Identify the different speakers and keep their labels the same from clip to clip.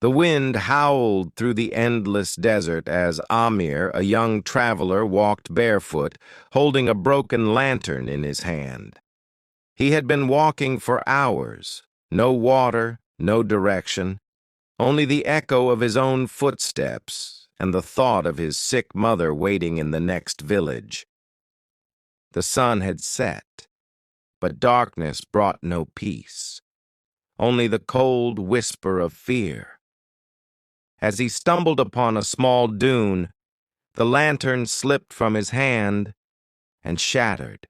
Speaker 1: The wind howled through the endless desert as Amir, a young traveler, walked barefoot, holding a broken lantern in his hand. He had been walking for hours. No water, no direction, only the echo of his own footsteps and the thought of his sick mother waiting in the next village. The sun had set, but darkness brought no peace, only the cold whisper of fear. As he stumbled upon a small dune, the lantern slipped from his hand and shattered.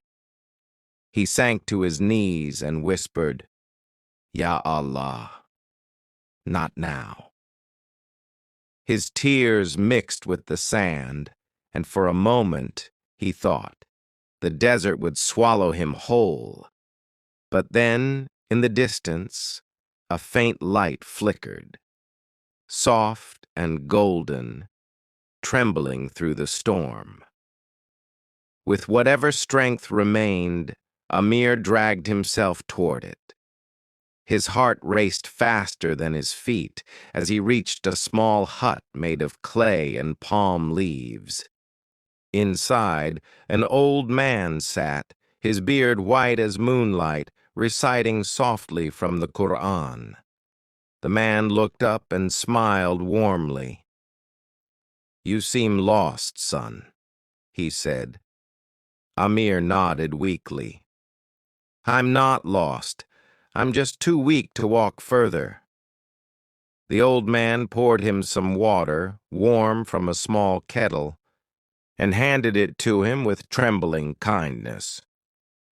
Speaker 1: He sank to his knees and whispered, "Ya Allah, not now." His tears mixed with the sand, and for a moment he thought the desert would swallow him whole. But then, in the distance, a faint light flickered, soft and golden, trembling through the storm. With whatever strength remained, Amir dragged himself toward it. His heart raced faster than his feet as he reached a small hut made of clay and palm leaves. Inside, an old man sat, his beard white as moonlight, reciting softly from the Quran. The man looked up and smiled warmly. "You seem lost, son," he said. Amir nodded weakly. "I'm not lost. I'm just too weak to walk further." The old man poured him some water, warm from a small kettle, and handed it to him with trembling kindness.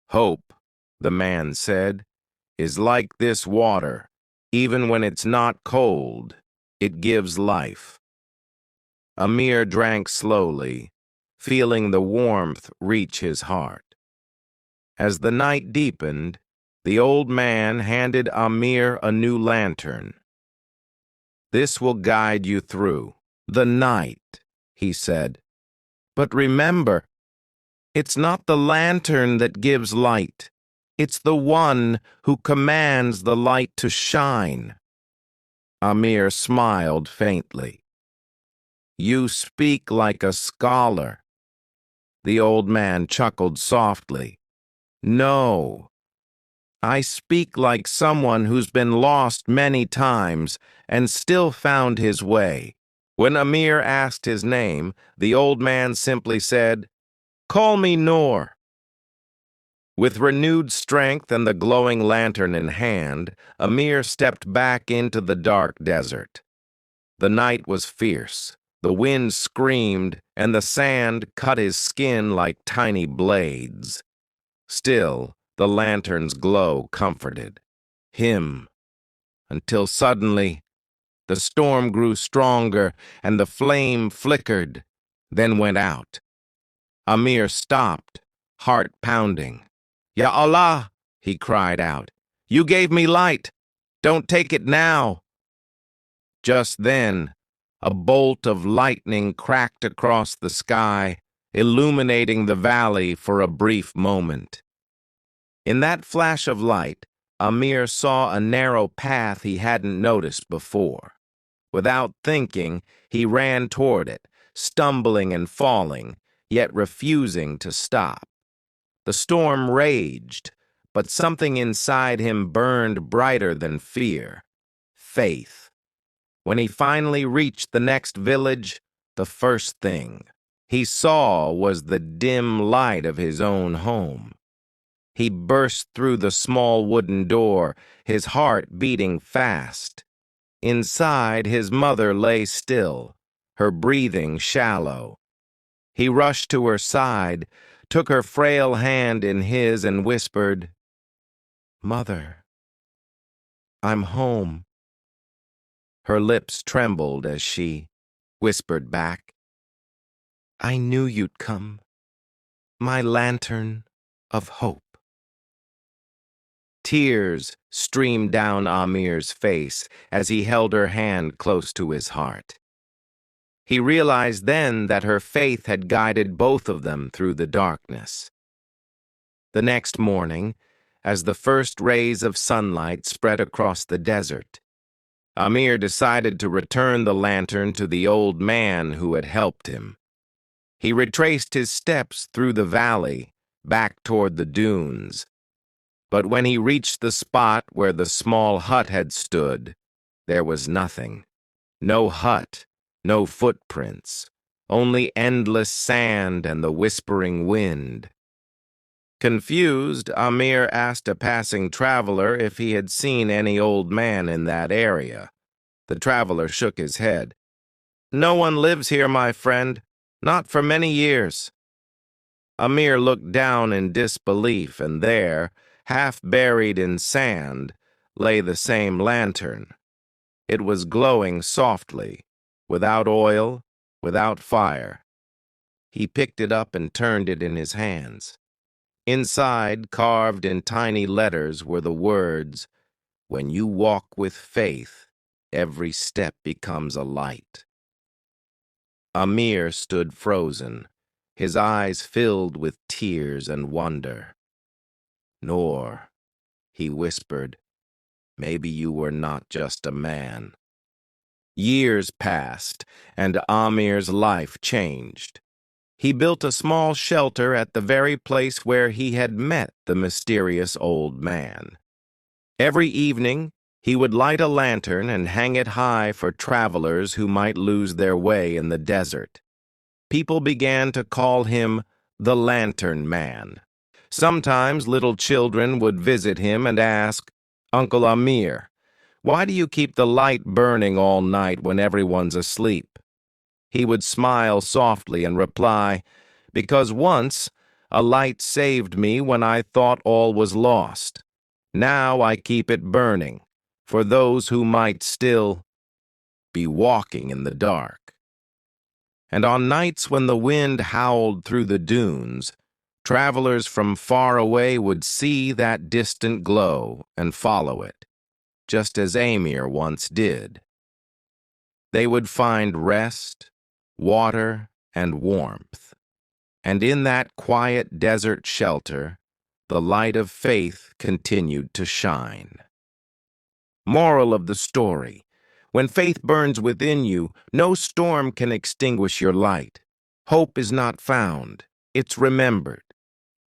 Speaker 1: "Hope," the man said, "is like this water. Even when it's not cold, it gives life." Amir drank slowly, feeling the warmth reach his heart. As the night deepened, the old man handed Amir a new lantern. "This will guide you through the night," he said. "But remember, it's not the lantern that gives light. It's the one who commands the light to shine." Amir smiled faintly. "You speak like a scholar." The old man chuckled softly. "No. I speak like someone who's been lost many times and still found his way." When Amir asked his name, the old man simply said, "Call me Noor." With renewed strength and the glowing lantern in hand, Amir stepped back into the dark desert. The night was fierce. The wind screamed, and the sand cut his skin like tiny blades. Still, the lantern's glow comforted him, until suddenly the storm grew stronger and the flame flickered, then went out. Amir stopped, heart pounding. "Ya Allah," he cried out, "you gave me light. Don't take it now." Just then, a bolt of lightning cracked across the sky, illuminating the valley for a brief moment. In that flash of light, Amir saw a narrow path he hadn't noticed before. Without thinking, he ran toward it, stumbling and falling, yet refusing to stop. The storm raged, but something inside him burned brighter than fear: faith. When he finally reached the next village, the first thing he saw was the dim light of his own home. He burst through the small wooden door, his heart beating fast. Inside, his mother lay still, her breathing shallow. He rushed to her side, took her frail hand in his, and whispered, "Mother, I'm home." Her lips trembled as she whispered back, "I knew you'd come, my lantern of hope." Tears streamed down Amir's face as he held her hand close to his heart. He realized then that her faith had guided both of them through the darkness. The next morning, as the first rays of sunlight spread across the desert, Amir decided to return the lantern to the old man who had helped him. He retraced his steps through the valley, back toward the dunes. But when he reached the spot where the small hut had stood, there was nothing. No hut, no footprints, only endless sand and the whispering wind. Confused, Amir asked a passing traveler if he had seen any old man in that area. The traveler shook his head. "No one lives here, my friend. Not for many years." Amir looked down in disbelief, and there, half buried in sand, lay the same lantern. It was glowing softly, without oil, without fire. He picked it up and turned it in his hands. Inside, carved in tiny letters, were the words, "When you walk with faith, every step becomes a light." Amir stood frozen, his eyes filled with tears and wonder. "Noor," he whispered, "maybe you were not just a man." Years passed, and Amir's life changed. He built a small shelter at the very place where he had met the mysterious old man. Every evening, he would light a lantern and hang it high for travelers who might lose their way in the desert. People began to call him the Lantern Man. Sometimes little children would visit him and ask, "Uncle Amir, why do you keep the light burning all night when everyone's asleep?" He would smile softly and reply, "Because once a light saved me when I thought all was lost. Now I keep it burning for those who might still be walking in the dark." And on nights when the wind howled through the dunes, travelers from far away would see that distant glow and follow it, just as Amir once did. They would find rest, water, and warmth. And in that quiet desert shelter, the light of faith continued to shine. Moral of the story: when faith burns within you, no storm can extinguish your light. Hope is not found, it's remembered.